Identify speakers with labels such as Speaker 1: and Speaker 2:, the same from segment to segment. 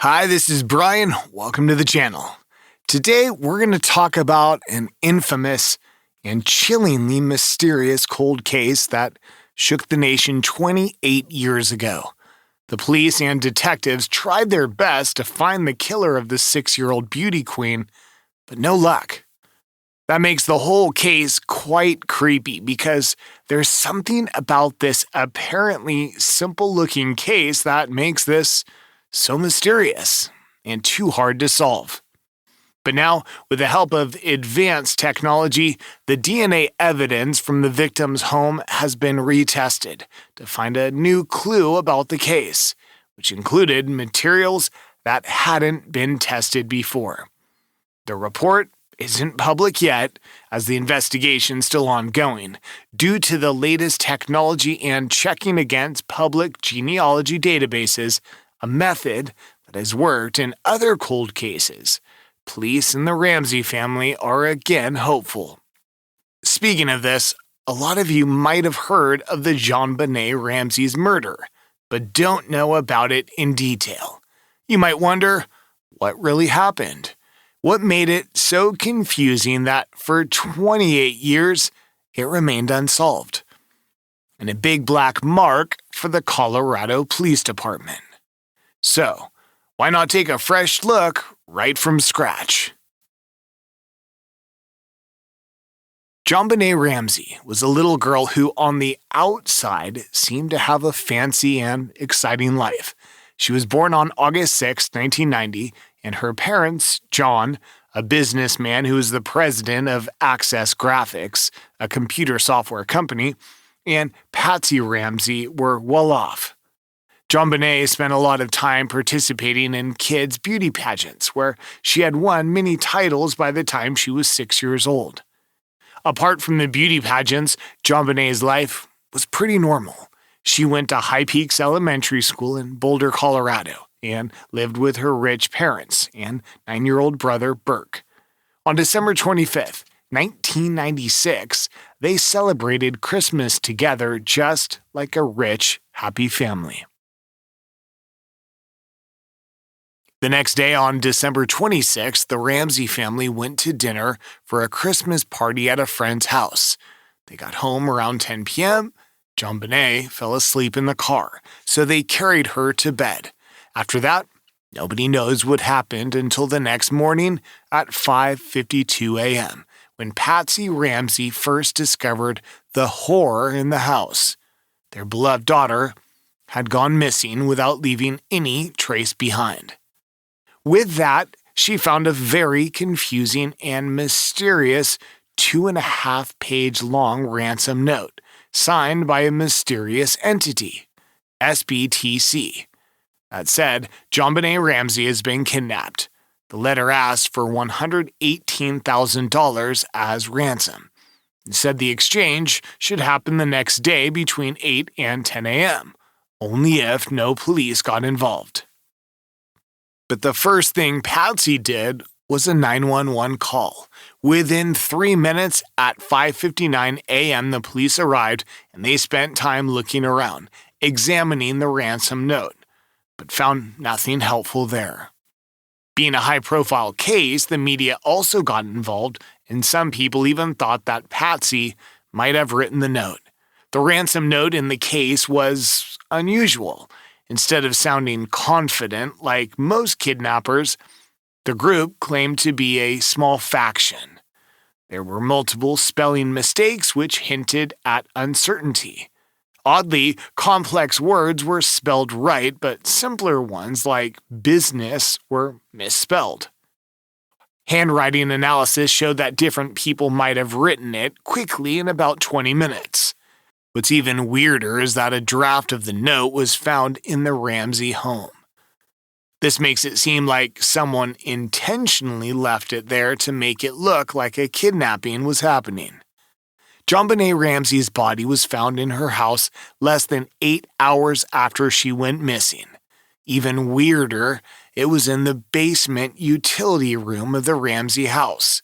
Speaker 1: Hi, this is Brian. Welcome to the channel. Today, we're going to talk about an infamous and chillingly mysterious cold case that shook the nation 28 years ago. The police and detectives tried their best to find the killer of the 6-year-old beauty queen, but no luck. That makes the whole case quite creepy because there's something about this apparently simple-looking case that makes this so mysterious and too hard to solve. But now, with the help of advanced technology, the DNA evidence from the victim's home has been retested to find a new clue about the case, which included materials that hadn't been tested before. The report isn't public yet, as the investigation's still ongoing, due to the latest technology and checking against public genealogy databases, a method that has worked in other cold cases. Police and the Ramsey family are again hopeful. Speaking of this, a lot of you might have heard of the JonBenet Ramsey's murder, but don't know about it in detail. You might wonder, what really happened? What made it so confusing that for 28 years, it remained unsolved? And a big black mark for the Colorado Police Department. So, why not take a fresh look right from scratch? JonBenet Ramsey was a little girl who, on the outside, seemed to have a fancy and exciting life. She was born on August 6, 1990, and her parents, John, a businessman who was the president of Access Graphics, a computer software company, and Patsy Ramsey were well off. JonBenet spent a lot of time participating in kids' beauty pageants, where she had won many titles by the time she was 6 years old. Apart from the beauty pageants, JonBenet's life was pretty normal. She went to High Peaks Elementary School in Boulder, Colorado, and lived with her rich parents and 9-year-old brother, Burke. On December 25th, 1996, they celebrated Christmas together just like a rich, happy family. The next day, on December 26th, the Ramsey family went to dinner for a Christmas party at a friend's house. They got home around 10 p.m. JonBenet fell asleep in the car, so they carried her to bed. After that, nobody knows what happened until the next morning at 5:52 a.m., when Patsy Ramsey first discovered the horror in the house. Their beloved daughter had gone missing without leaving any trace behind. With that, she found a very confusing and mysterious 2.5-page long ransom note, signed by a mysterious entity, SBTC. That said, JonBenet Ramsey has been kidnapped. The letter asked for $118,000 as ransom. It said the exchange should happen the next day between 8 and 10 a.m., only if no police got involved. But the first thing Patsy did was a 911 call. Within 3 minutes, at 5:59 a.m., the police arrived and they spent time looking around, examining the ransom note, but found nothing helpful there. Being a high-profile case, the media also got involved, and some people even thought that Patsy might have written the note. The ransom note in the case was unusual. Instead of sounding confident like most kidnappers, the group claimed to be a small faction. There were multiple spelling mistakes which hinted at uncertainty. Oddly, complex words were spelled right, but simpler ones like business were misspelled. Handwriting analysis showed that different people might have written it quickly in about 20 minutes. What's even weirder is that a draft of the note was found in the Ramsey home. This makes it seem like someone intentionally left it there to make it look like a kidnapping was happening. JonBenet Ramsey's body was found in her house less than 8 hours after she went missing. Even weirder, it was in the basement utility room of the Ramsey house.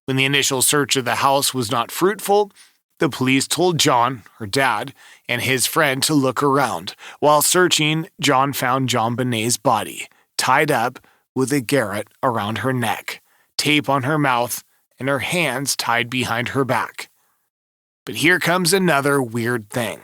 Speaker 1: When the initial search of the house was not fruitful, the police told John, her dad, and his friend to look around. While searching, John found JonBenet's body, tied up with a garrote around her neck, tape on her mouth, and her hands tied behind her back. But here comes another weird thing.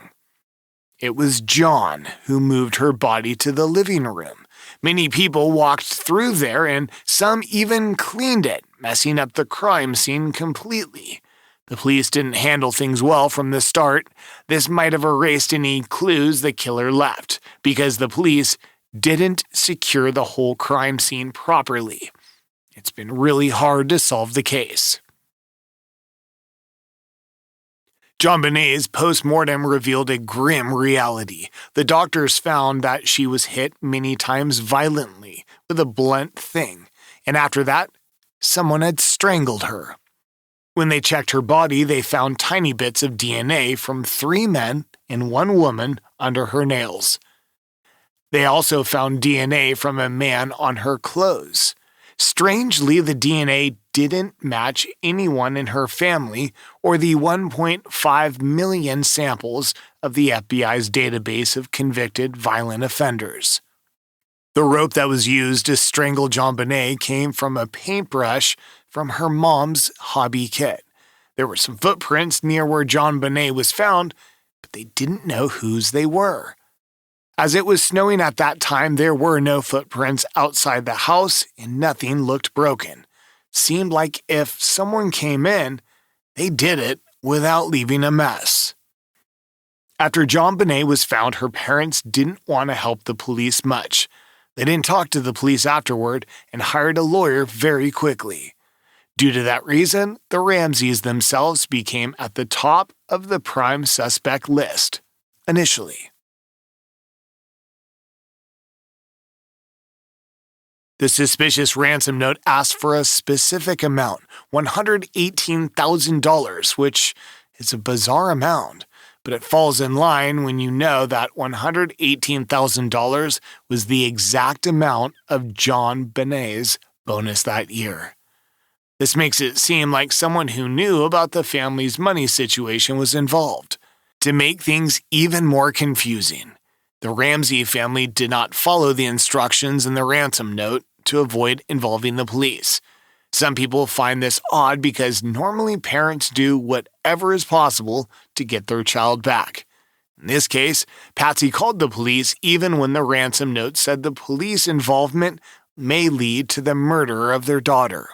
Speaker 1: It was John who moved her body to the living room. Many people walked through there, and some even cleaned it, messing up the crime scene completely. The police didn't handle things well from the start. This might have erased any clues the killer left, because the police didn't secure the whole crime scene properly. It's been really hard to solve the case. JonBenet's post-mortem revealed a grim reality. The doctors found that she was hit many times violently with a blunt thing, and after that, someone had strangled her. When they checked her body, they found tiny bits of DNA from 3 men and 1 woman under her nails. They also found DNA from a man on her clothes. Strangely, the DNA didn't match anyone in her family or the 1.5 million samples of the FBI's database of convicted violent offenders. The rope that was used to strangle JonBenet came from a paintbrush from her mom's hobby kit. There were some footprints near where JonBenet was found, but they didn't know whose they were. As it was snowing at that time, there were no footprints outside the house and nothing looked broken. Seemed like if someone came in, they did it without leaving a mess. After JonBenet was found, her parents didn't want to help the police much. They didn't talk to the police afterward and hired a lawyer very quickly. Due to that reason, the Ramseys themselves became at the top of the prime suspect list, initially. The suspicious ransom note asked for a specific amount, $118,000, which is a bizarre amount, but it falls in line when you know that $118,000 was the exact amount of JonBenet's bonus that year. This makes it seem like someone who knew about the family's money situation was involved. To make things even more confusing, the Ramsey family did not follow the instructions in the ransom note to avoid involving the police. Some people find this odd because normally parents do whatever is possible to get their child back. In this case, Patsy called the police even when the ransom note said the police involvement may lead to the murder of their daughter.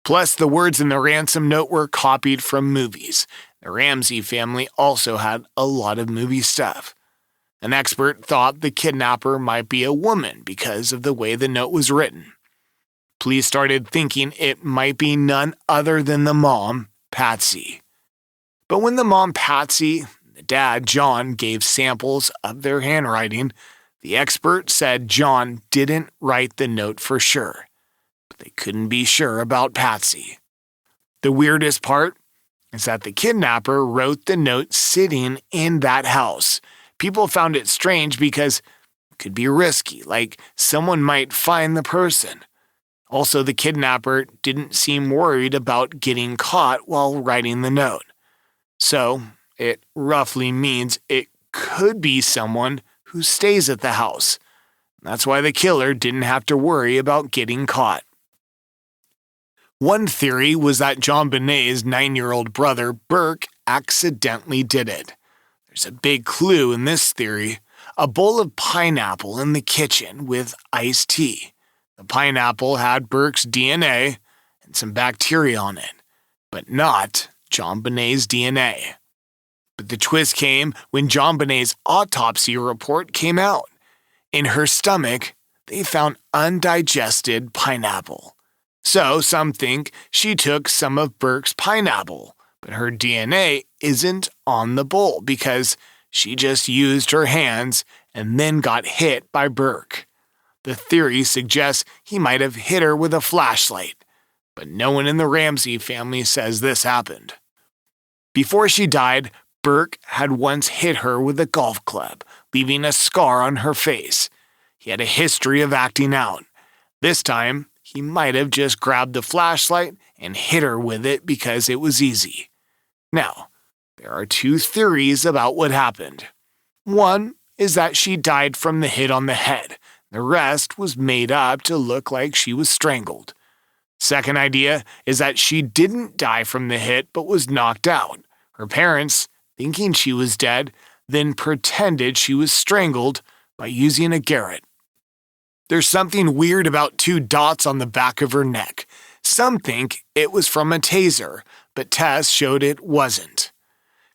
Speaker 1: Plus, the words in the ransom note were copied from movies. The Ramsey family also had a lot of movie stuff. An expert thought the kidnapper might be a woman because of the way the note was written. Police started thinking it might be none other than the mom, Patsy. But when the mom, Patsy, and the dad, John, gave samples of their handwriting, the expert said John didn't write the note for sure. But they couldn't be sure about Patsy. The weirdest part is that the kidnapper wrote the note sitting in that house. People found it strange because it could be risky, like someone might find the person. Also, the kidnapper didn't seem worried about getting caught while writing the note. So, it roughly means it could be someone who stays at the house. That's why the killer didn't have to worry about getting caught. One theory was that JonBenet's 9-year-old brother, Burke, accidentally did it. There's a big clue in this theory, a bowl of pineapple in the kitchen with iced tea. The pineapple had Burke's DNA and some bacteria on it, but not JonBenet's DNA. But the twist came when JonBenet's autopsy report came out. In her stomach, they found undigested pineapple. So some think she took some of Burke's pineapple, but her DNA isn't on the bowl because she just used her hands and then got hit by Burke. The theory suggests he might have hit her with a flashlight, but no one in the Ramsey family says this happened. Before she died, Burke had once hit her with a golf club, leaving a scar on her face. He had a history of acting out. This time, he might have just grabbed the flashlight and hit her with it because it was easy. Now, there are 2 theories about what happened. One is that she died from the hit on the head. The rest was made up to look like she was strangled. Second idea is that she didn't die from the hit but was knocked out. Her parents, thinking she was dead, then pretended she was strangled by using a garrote. There's something weird about 2 dots on the back of her neck. Some think it was from a taser, but tests showed it wasn't.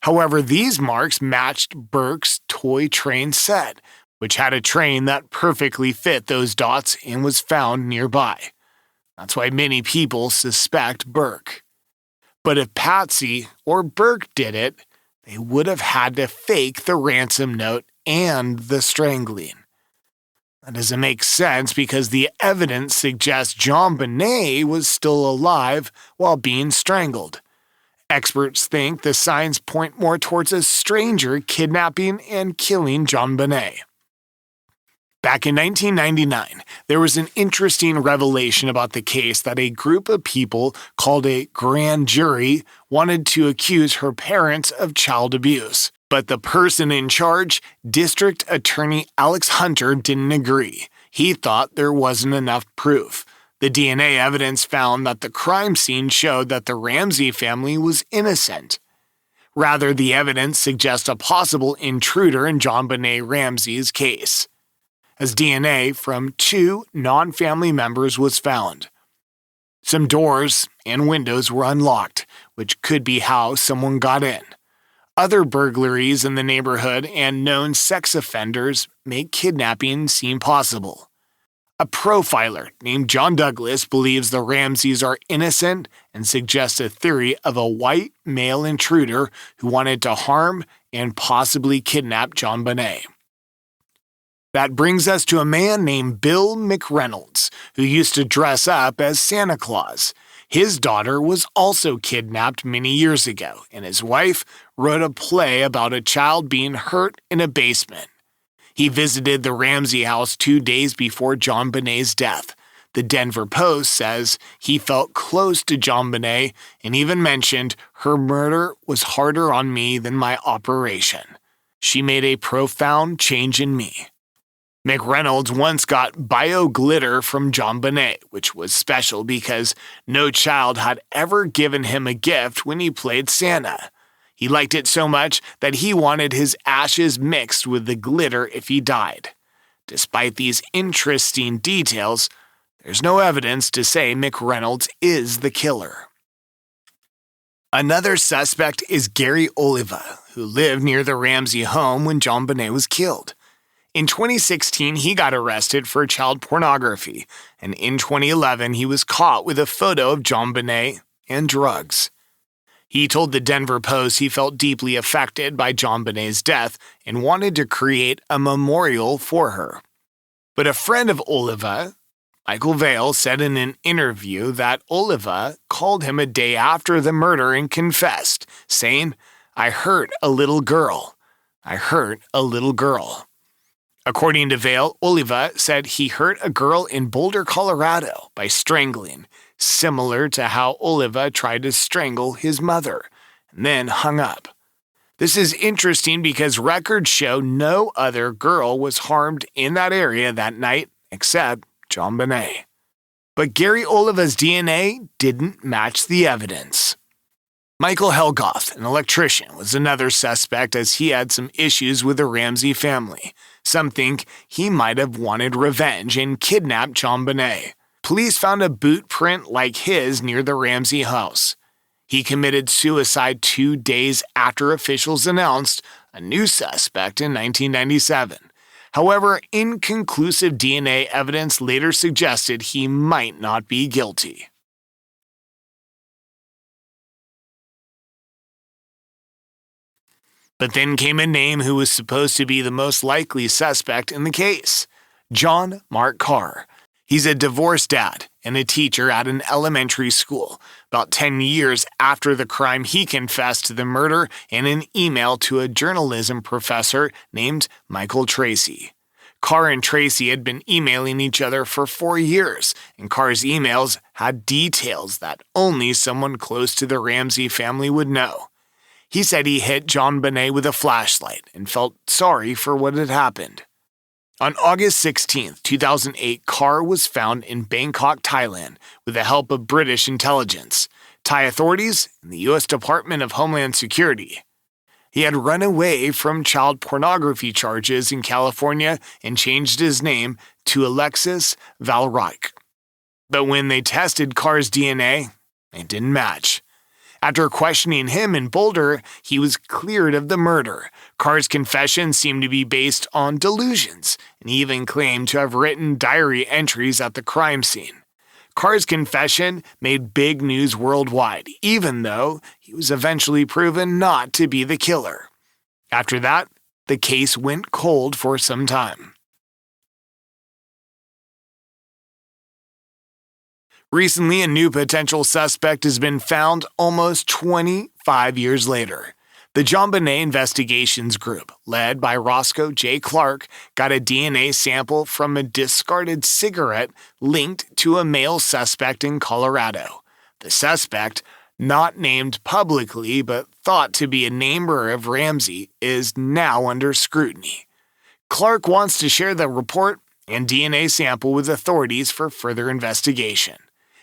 Speaker 1: However, these marks matched Burke's toy train set, which had a train that perfectly fit those dots and was found nearby. That's why many people suspect Burke. But if Patsy or Burke did it, they would have had to fake the ransom note and the strangling. That doesn't make sense because the evidence suggests JonBenet was still alive while being strangled. Experts think the signs point more towards a stranger kidnapping and killing JonBenet. Back in 1999, there was an interesting revelation about the case that a group of people called a grand jury wanted to accuse her parents of child abuse. But the person in charge, District Attorney Alex Hunter, didn't agree. He thought there wasn't enough proof. The DNA evidence found that the crime scene showed that the Ramsey family was innocent. Rather, the evidence suggests a possible intruder in JonBenet Ramsey's case, as DNA from 2 non-family members was found. Some doors and windows were unlocked, which could be how someone got in. Other burglaries in the neighborhood and known sex offenders make kidnapping seem possible. A profiler named John Douglas believes the Ramseys are innocent and suggests a theory of a white male intruder who wanted to harm and possibly kidnap JonBenet. That brings us to a man named Bill McReynolds, who used to dress up as Santa Claus. His daughter was also kidnapped many years ago, and his wife wrote a play about a child being hurt in a basement. He visited the Ramsey house 2 days before JonBenet's death. The Denver Post says he felt close to JonBenet and even mentioned, "Her murder was harder on me than my operation. She made a profound change in me." McReynolds once got bio glitter from JonBenet, which was special because no child had ever given him a gift when he played Santa. He liked it so much that he wanted his ashes mixed with the glitter if he died. Despite these interesting details, there's no evidence to say McReynolds is the killer. Another suspect is Gary Oliva, who lived near the Ramsey home when JonBenet was killed. In 2016, he got arrested for child pornography, and in 2011, he was caught with a photo of JonBenet and drugs. He told the Denver Post he felt deeply affected by JonBenet's death and wanted to create a memorial for her. But a friend of Oliva, Michael Vale, said in an interview that Oliva called him a day after the murder and confessed, saying, "I hurt a little girl. I hurt a little girl." According to Vale, Oliva said he hurt a girl in Boulder, Colorado by strangling, similar to how Oliva tried to strangle his mother, and then hung up. This is interesting because records show no other girl was harmed in that area that night except JonBenet. But Gary Oliva's DNA didn't match the evidence. Michael Helgoth, an electrician, was another suspect as he had some issues with the Ramsey family. Some think he might have wanted revenge and kidnapped JonBenet. Police found a boot print like his near the Ramsey house. He committed suicide 2 days after officials announced a new suspect in 1997. However, inconclusive DNA evidence later suggested he might not be guilty. But then came a name who was supposed to be the most likely suspect in the case, John Mark Carr. He's a divorced dad and a teacher at an elementary school. About 10 years after the crime, he confessed to the murder in an email to a journalism professor named Michael Tracy. Carr and Tracy had been emailing each other for 4 years, and Carr's emails had details that only someone close to the Ramsey family would know. He said he hit JonBenet with a flashlight and felt sorry for what had happened. On August 16, 2008, Carr was found in Bangkok, Thailand, with the help of British intelligence, Thai authorities, and the U.S. Department of Homeland Security. He had run away from child pornography charges in California and changed his name to Alexis Valreich. But when they tested Carr's DNA, it didn't match. After questioning him in Boulder, he was cleared of the murder. Carr's confession seemed to be based on delusions, and he even claimed to have written diary entries at the crime scene. Carr's confession made big news worldwide, even though he was eventually proven not to be the killer. After that, the case went cold for some time. Recently, a new potential suspect has been found almost 25 years later. The JonBenet Investigations Group, led by Roscoe J. Clark, got a DNA sample from a discarded cigarette linked to a male suspect in Colorado. The suspect, not named publicly but thought to be a neighbor of Ramsey, is now under scrutiny. Clark wants to share the report and DNA sample with authorities for further investigation.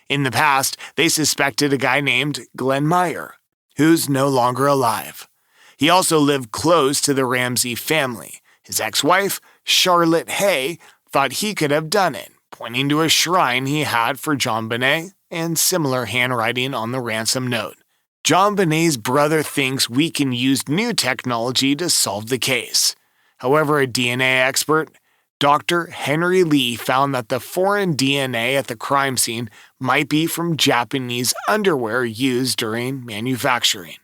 Speaker 1: In the past, they suspected a guy named Glenn Meyer, who's no longer alive. He also lived close to the Ramsey family. His ex-wife, Charlotte Hay, thought he could have done it, pointing to a shrine he had for JonBenet and similar handwriting on the ransom note. JonBenet's brother thinks we can use new technology to solve the case. However, a DNA expert, Dr. Henry Lee, found that the foreign DNA at the crime scene might be from Japanese underwear used during manufacturing.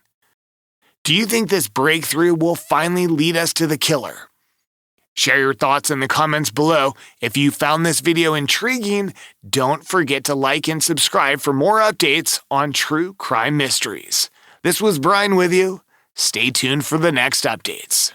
Speaker 1: Do you think this breakthrough will finally lead us to the killer? Share your thoughts in the comments below. If you found this video intriguing, don't forget to like and subscribe for more updates on true crime mysteries. This was Brian with you. Stay tuned for the next updates.